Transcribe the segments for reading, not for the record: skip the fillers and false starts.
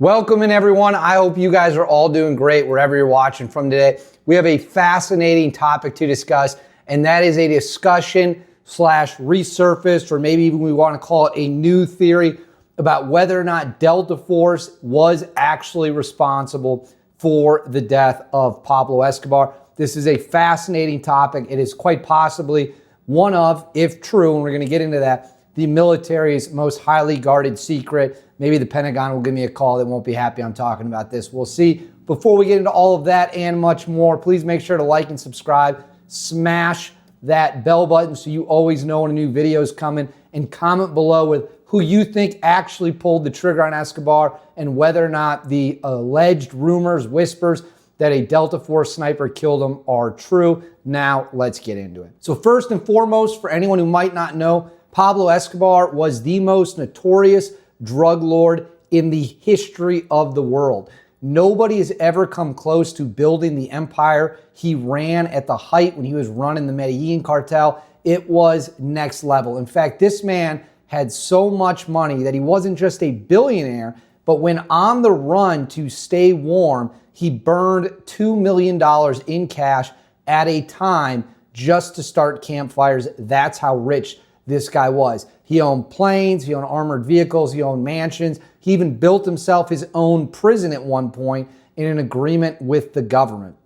Welcome in, everyone. I hope you guys are all doing great wherever you're watching from today. We have a fascinating topic to discuss, and that is a discussion slash resurfaced, or maybe even we want to call it a new theory about whether or not Delta Force was actually responsible for the death of Pablo Escobar. This is a fascinating topic. It is quite possibly one of, if true, and we're going to get into that, the military's most highly guarded secret. Maybe the Pentagon will give me a call. They won't be happy I'm talking about this. We'll see. Before we get into all of that and much more, please make sure to like and subscribe. Smash that bell button so you always know when a new video is coming. And comment below with who you think actually pulled the trigger on Escobar and whether or not the alleged rumors, whispers that a Delta Force sniper killed him are true. Now, let's get into it. So first and foremost, for anyone who might not know, Pablo Escobar was the most notorious drug lord in the history of the world. Nobody has ever come close to building the empire he ran at the height when he was running the Medellin cartel. It was next level. In fact, this man had so much money that he wasn't just a billionaire, but when on the run to stay warm, he burned $2 million in cash at a time just to start campfires. That's how rich this guy was. He owned planes, he owned armored vehicles, he owned mansions. He even built himself his own prison at one point in an agreement with the government.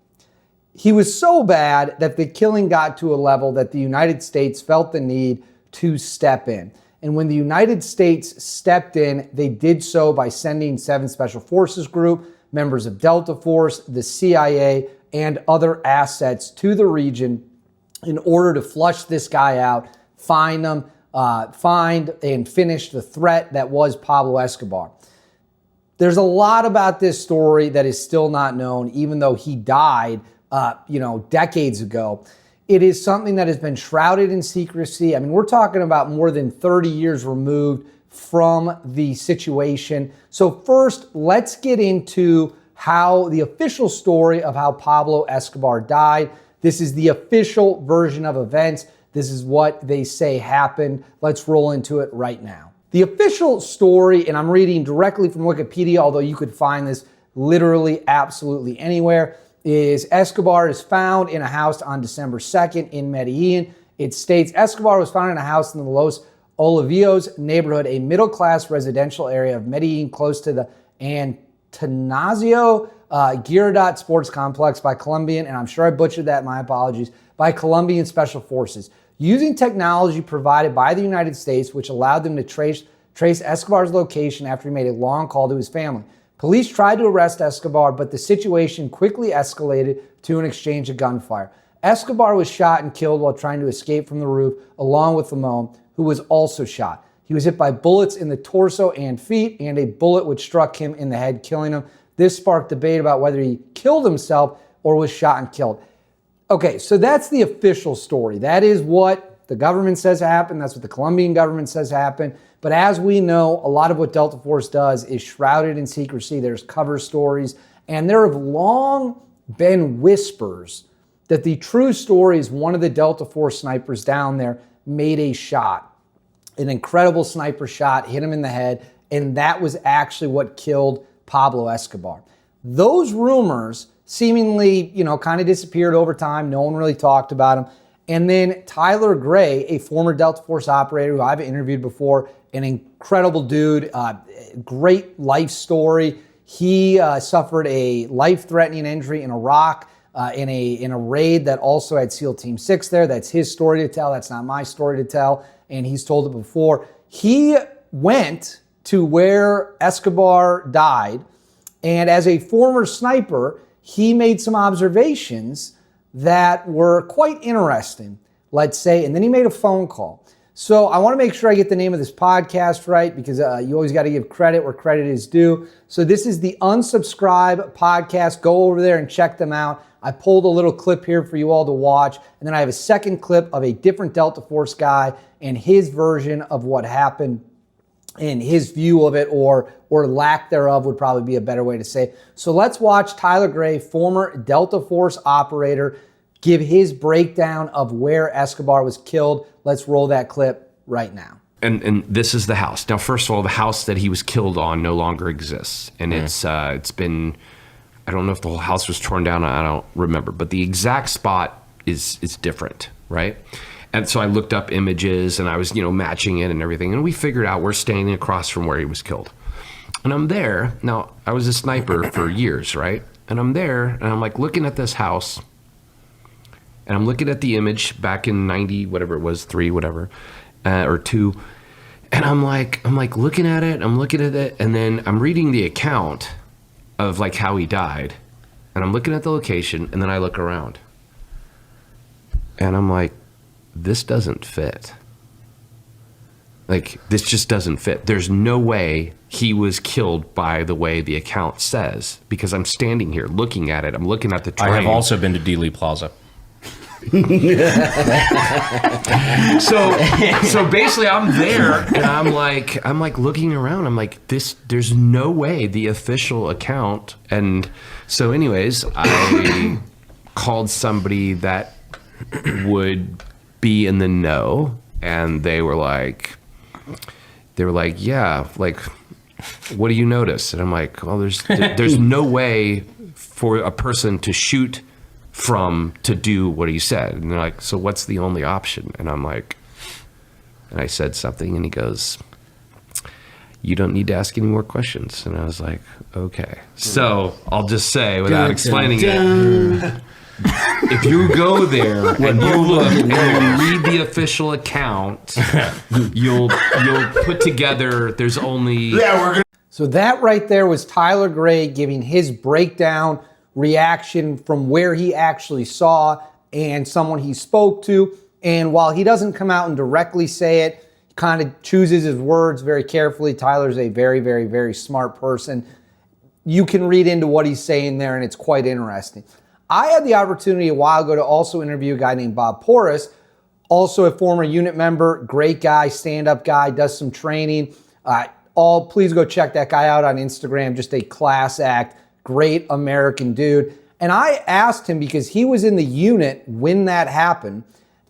He was so bad that the killing got to a level that the United States felt the need to step in. And when the United States stepped in, they did so by sending 7 Special Forces Group, members of Delta Force, the CIA, and other assets to the region in order to flush this guy out, find them, find and finish the threat that was Pablo Escobar. There's a lot about this story that is still not known, even though he died, decades ago. It is something that has been shrouded in secrecy. I mean, we're talking about more than 30 years removed from the situation. So first, let's get into how the official story of how Pablo Escobar died. This is the official version of events. This is what they say happened. Let's roll into it right now. The official story, and I'm reading directly from Wikipedia, although you could find this literally absolutely anywhere, is Escobar is found in a house on December 2nd in Medellin. It states Escobar was found in a house in the Los Olivios neighborhood, a middle-class residential area of Medellin close to the Atanasio Girardot Sports Complex by Colombian, and I'm sure I butchered that, my apologies, by Colombian Special Forces. Using technology provided by the United States, which allowed them to trace Escobar's location after he made a long call to his family. Police tried to arrest Escobar, but the situation quickly escalated to an exchange of gunfire. Escobar was shot and killed while trying to escape from the roof, along with Limon, who was also shot. He was hit by bullets in the torso and feet, and a bullet which struck him in the head, killing him. This sparked debate about whether he killed himself or was shot and killed. Okay, so that's the official story. That is what the government says happened. That's what the Colombian government says happened. But as we know, a lot of what Delta Force does is shrouded in secrecy. There's cover stories, and there have long been whispers that the true story is one of the Delta Force snipers down there made a shot, an incredible sniper shot, hit him in the head, and that was actually what killed Pablo Escobar. Those rumors seemingly, kind of disappeared over time. No one really talked about him. And then Tyler Gray, a former Delta Force operator who I've interviewed before, an incredible dude, great life story. He suffered a life-threatening injury in Iraq in a raid that also had SEAL Team 6 there. That's his story to tell. That's not my story to tell. And he's told it before. He went to where Escobar died, and as a former sniper, he made some observations that were quite interesting, let's say, and then he made a phone call. So I want to make sure I get the name of this podcast right, because you always got to give credit where credit is due. So this is the Unsubscribe podcast. Go over there and check them out. I pulled a little clip here for you all to watch, and then I have a second clip of a different Delta Force guy and his version of what happened and his view of it, or lack thereof would probably be a better way to say. So let's watch Tyler Gray, former Delta Force operator, give his breakdown of where Escobar was killed. Let's roll that clip right now. and this is the house. Now, first of all, the house that he was killed on no longer exists, and it's been. I don't know if the whole house was torn down. I don't remember, but the exact spot is different, right? And so I looked up images, and I was matching it and everything, and we figured out we're standing across from where he was killed. And I'm there now. I was a sniper for years, right? And I'm there, and I'm like looking at this house, and I'm looking at the image back in 90, whatever it was, 3, whatever, or 2. And I'm like looking at it, and then I'm reading the account of like how he died, and I'm looking at the location, and then I look around, and I'm like, this doesn't fit. Like, this just doesn't fit. There's no way he was killed by the way the account says, because I'm standing here looking at it. I'm looking at the terrain. I have also been to Dealey Plaza. So basically I'm there, and I'm like looking around. I'm like, there's no way the official account. And so anyways, I called somebody that would be in the know, and they were like, yeah, like, what do you notice? And I'm like, well, there's no way for a person to shoot from to do what he said. And they're like, so what's the only option? And I'm like, and I said something, and he goes, you don't need to ask any more questions. And I was like, okay. So I'll just say, without explaining it, if you go there and you look and you read the official account, you'll put together, there's only... So that right there was Tyler Gray giving his breakdown reaction from where he actually saw and someone he spoke to. And while he doesn't come out and directly say it, he kind of chooses his words very carefully. Tyler's a very, very, very smart person. You can read into what he's saying there, and it's quite interesting. I had the opportunity a while ago to also interview a guy named Bob Porras, also a former unit member, great guy, stand-up guy, does some training. Please go check that guy out on Instagram, just a class act. Great American dude. And I asked him, because he was in the unit when that happened,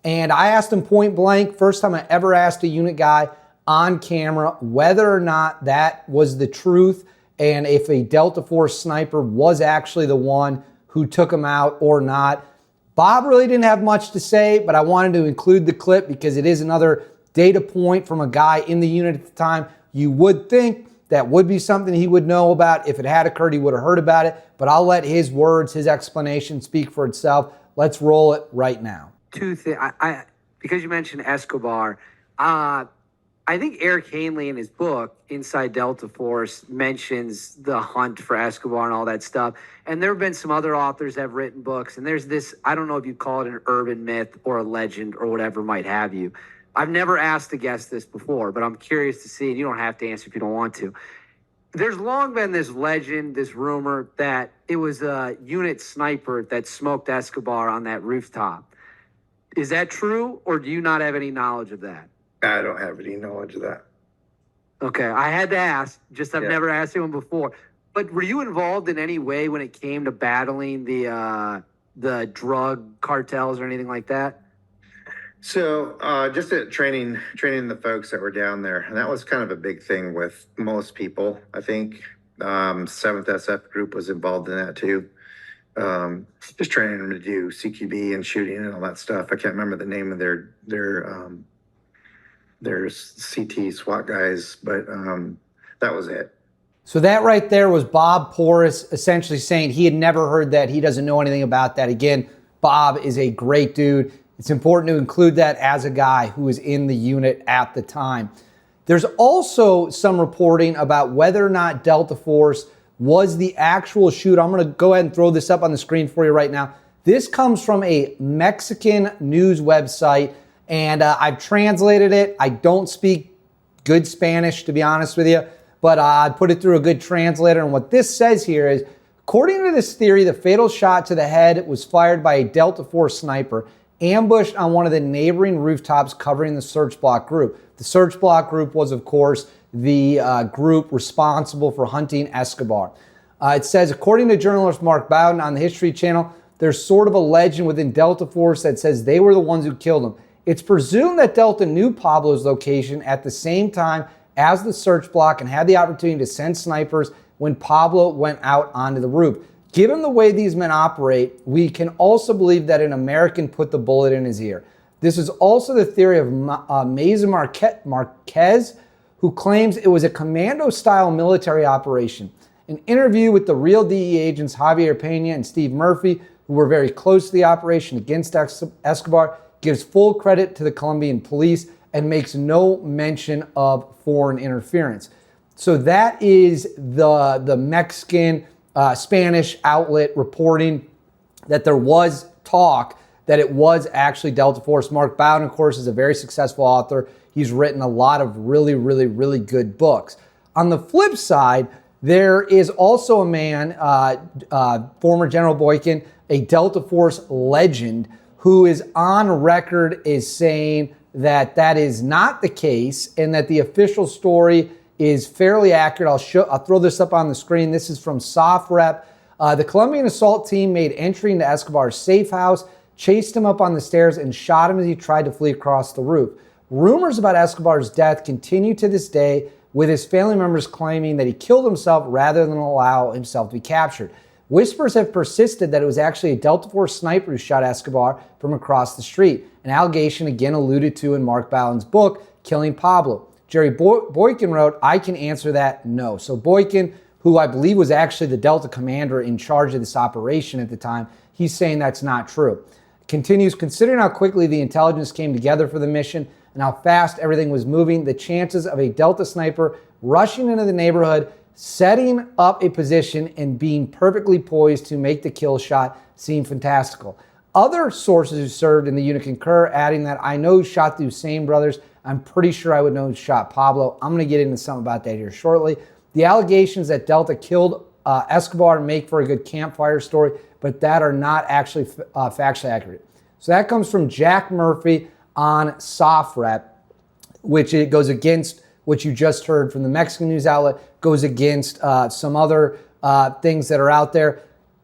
and I asked him point blank, first time I ever asked a unit guy on camera whether or not that was the truth, and if a Delta Force sniper was actually the one who took him out or not. Bob really didn't have much to say, but I wanted to include the clip because it is another data point from a guy in the unit at the time. You would think that would be something he would know about. If it had occurred, he would have heard about it. But I'll let his words, his explanation speak for itself. Let's roll it right now. Two things. Because you mentioned Escobar, I think Eric Hanley in his book, Inside Delta Force, mentions the hunt for Escobar and all that stuff. And there have been some other authors that have written books. And there's this, I don't know if you call it an urban myth or a legend or whatever might have you. I've never asked a guest this before, but I'm curious to see, and you don't have to answer if you don't want to. There's long been this legend, this rumor, that it was a unit sniper that smoked Escobar on that rooftop. Is that true, or do you not have any knowledge of that? I don't have any knowledge of that. Okay, I had to ask. I've never asked anyone before. But were you involved in any way when it came to battling the drug cartels or anything like that? So just at training the folks that were down there, and that was kind of a big thing with most people. I think 7th SF group was involved in that too. Just training them to do CQB and shooting and all that stuff. I can't remember the name of their CT SWAT guys, but that was it. So that right there was Bob Porras essentially saying he had never heard that. He doesn't know anything about that. Again, Bob is a great dude. It's important to include that as a guy who was in the unit at the time. There's also some reporting about whether or not Delta Force was the actual shooter. I'm going to go ahead and throw this up on the screen for you right now. This comes from a Mexican news website, and I've translated it. I don't speak good Spanish, to be honest with you, but I put it through a good translator. And what this says here is, according to this theory, the fatal shot to the head was fired by a Delta Force sniper ambushed on one of the neighboring rooftops covering the search block group. The search block group was, of course, the group responsible for hunting Escobar. It says, according to journalist Mark Bowden on the History Channel, there's sort of a legend within Delta Force that says they were the ones who killed him. It's presumed that Delta knew Pablo's location at the same time as the search block and had the opportunity to send snipers when Pablo went out onto the roof. Given the way these men operate, we can also believe that an American put the bullet in his ear. This is also the theory of Mazen Marquez, who claims it was a commando-style military operation. An interview with the real DEA agents Javier Pena and Steve Murphy, who were very close to the operation against Escobar, gives full credit to the Colombian police and makes no mention of foreign interference. So that is the Mexican Spanish outlet reporting that there was talk that it was actually Delta Force. Mark Bowden, of course, is a very successful author. He's written a lot of really, really, really good books. On the flip side, there is also a man, former General Boykin, a Delta Force legend, who is on record as saying that that is not the case and that the official story is fairly accurate. I'll throw this up on the screen. This is from SOFREP. The Colombian assault team made entry into Escobar's safe house, chased him up on the stairs, and shot him as he tried to flee across the roof. Rumors about Escobar's death continue to this day, with his family members claiming that he killed himself rather than allow himself to be captured. Whispers have persisted that it was actually a Delta Force sniper who shot Escobar from across the street, an allegation again alluded to in Mark Bowden's book, Killing Pablo. Jerry Boykin wrote, "I can answer that no." So Boykin, who I believe was actually the Delta commander in charge of this operation at the time, he's saying that's not true. Continues, considering how quickly the intelligence came together for the mission and how fast everything was moving, the chances of a Delta sniper rushing into the neighborhood, setting up a position, and being perfectly poised to make the kill shot seem fantastical. Other sources who served in the unit concur, adding that I know who shot the Hussein brothers. I'm pretty sure I would know who shot Pablo. I'm going to get into something about that here shortly. The allegations that Delta killed Escobar make for a good campfire story, but that are not actually factually accurate. So that comes from Jack Murphy on SOFREP, which it goes against what you just heard from the Mexican news outlet, goes against some other things that are out there.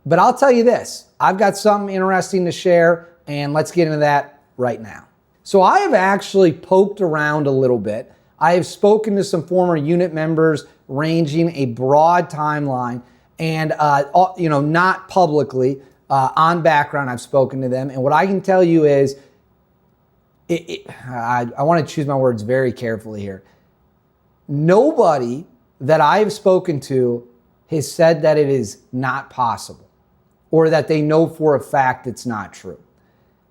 But I'll tell you this, I've got something interesting to share, and let's get into that right now. So I have actually poked around a little bit. I have spoken to some former unit members ranging a broad timeline and, not publicly, on background, I've spoken to them. And what I can tell you is, I want to choose my words very carefully here. Nobody that I have spoken to has said that it is not possible or that they know for a fact it's not true.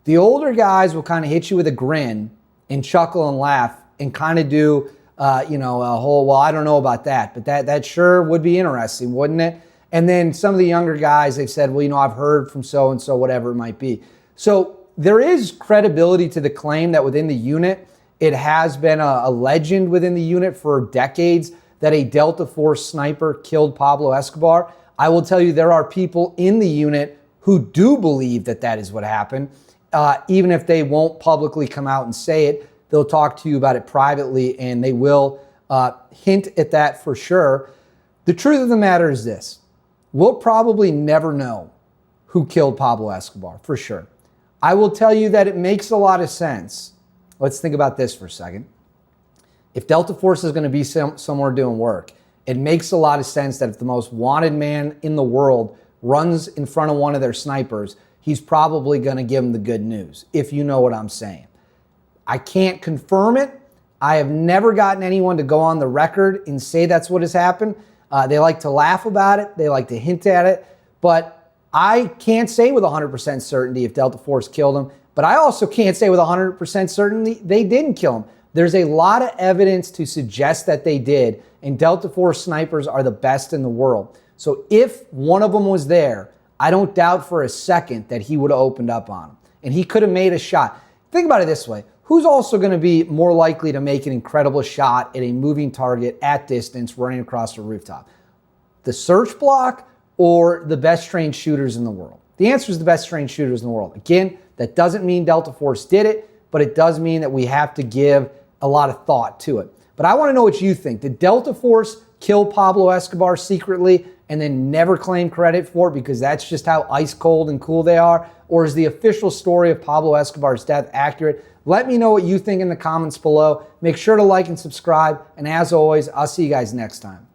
The older guys will kind of hit you with a grin and chuckle and laugh and kind of do, a whole, well, I don't know about that, but that sure would be interesting, wouldn't it? And then some of the younger guys, they've said, well, I've heard from so-and-so, whatever it might be. So there is credibility to the claim that within the unit, it has been a legend within the unit for decades that a Delta Force sniper killed Pablo Escobar. I will tell you there are people in the unit who do believe that that is what happened. Even if they won't publicly come out and say it, they'll talk to you about it privately and they will hint at that for sure. The truth of the matter is this. We'll probably never know who killed Pablo Escobar, for sure. I will tell you that it makes a lot of sense. Let's think about this for a second. If Delta Force is going to be somewhere doing work, it makes a lot of sense that if the most wanted man in the world runs in front of one of their snipers, he's probably going to give him the good news, if you know what I'm saying. I can't confirm it. I have never gotten anyone to go on the record and say that's what has happened. They like to laugh about it. They like to hint at it. But I can't say with 100% certainty if Delta Force killed him. But I also can't say with 100% certainty they didn't kill him. There's a lot of evidence to suggest that they did. And Delta Force snipers are the best in the world. So if one of them was there, I don't doubt for a second that he would have opened up on him. And he could have made a shot. Think about it this way. Who's also going to be more likely to make an incredible shot at a moving target at distance running across a rooftop? The search block or the best trained shooters in the world? The answer is the best trained shooters in the world. Again, that doesn't mean Delta Force did it, but it does mean that we have to give a lot of thought to it. But I want to know what you think. Did Delta Force kill Pablo Escobar secretly and then never claim credit for it because that's just how ice cold and cool they are? Or is the official story of Pablo Escobar's death accurate? Let me know what you think in the comments below. Make sure to like and subscribe. And as always, I'll see you guys next time.